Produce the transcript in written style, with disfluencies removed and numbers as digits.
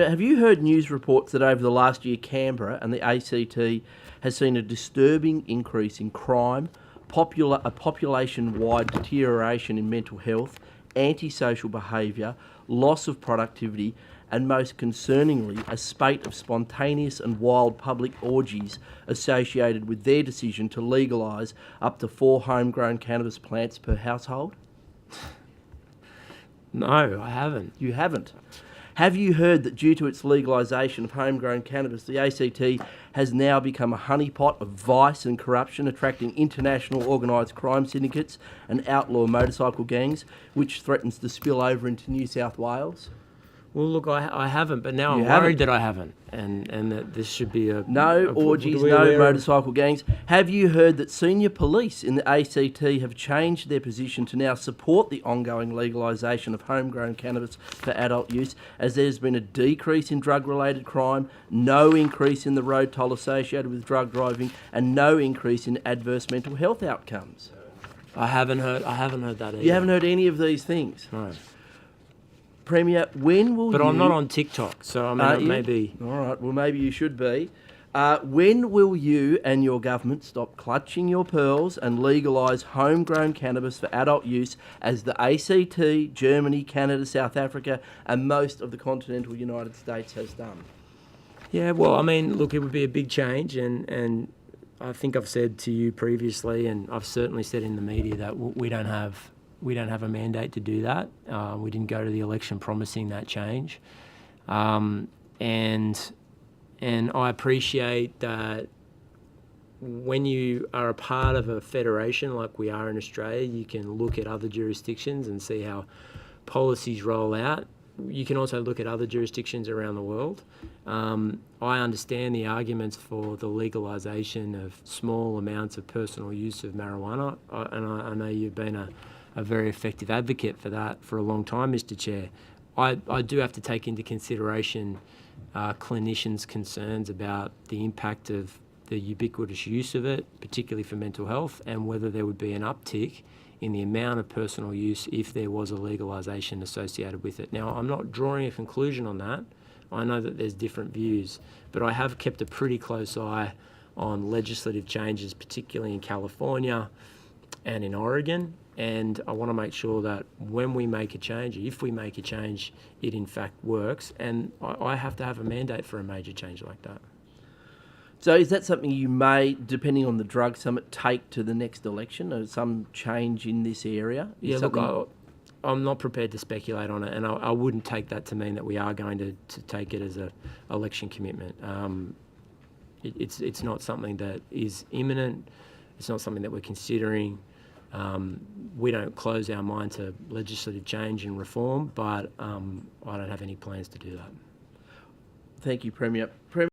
Have you heard news reports that over the last year Canberra and the ACT has seen a disturbing increase in crime, a population-wide deterioration in mental health, antisocial behaviour, loss of productivity, and most concerningly, a spate of spontaneous and wild public orgies associated with their decision to legalise up to 4 homegrown cannabis plants per household? No, I haven't. You haven't. Have you heard that due to its legalisation of homegrown cannabis, the ACT has now become a honeypot of vice and corruption, attracting international organised crime syndicates and outlaw motorcycle gangs, which threatens to spill over into New South Wales? Well, look, I haven't, but now You I'm haven't? worried that I haven't, and that this should be a... No orgies, no motorcycle gangs. Have you heard that senior police in the ACT have changed their position to now support the ongoing legalisation of homegrown cannabis for adult use, as there's been a decrease in drug-related crime, no increase in the road toll associated with drug driving, and no increase in adverse mental health outcomes? I haven't heard that either. You haven't heard any of these things? No. Premier, when will But you... I'm not on TikTok, so I mean, maybe... All right, well, maybe you should be. When will you and your government stop clutching your pearls and legalise homegrown cannabis for adult use, as the ACT, Germany, Canada, South Africa and most of the continental United States has done? Yeah, well, I mean, look, it would be a big change, and I think I've said to you previously, and I've certainly said in the media, that we don't have a mandate to do that. We didn't go to the election promising that change. And I appreciate that when you are a part of a federation like we are in Australia, you can look at other jurisdictions and see how policies roll out. You can also look at other jurisdictions around the world. I understand the arguments for the legalisation of small amounts of personal use of marijuana, and I know you've been a very effective advocate for that for a long time, Mr. Chair. I do have to take into consideration clinicians' concerns about the impact of the ubiquitous use of it, particularly for mental health, and whether there would be an uptick in the amount of personal use if there was a legalisation associated with it. Now, I'm not drawing a conclusion on that. I know that there's different views, but I have kept a pretty close eye on legislative changes, particularly in California and in Oregon, and I want to make sure that when we make a change, if we make a change, it in fact works, and I have to have a mandate for a major change like that. So is that something you may, depending on the drug summit, take to the next election, or some change in this area? Yeah, look, I'm not prepared to speculate on it, and I wouldn't take that to mean that we are going to take it as an election commitment. It's not something that is imminent. It's not something that we're considering. We don't close our mind to legislative change and reform, but I don't have any plans to do that. Thank you, Premier.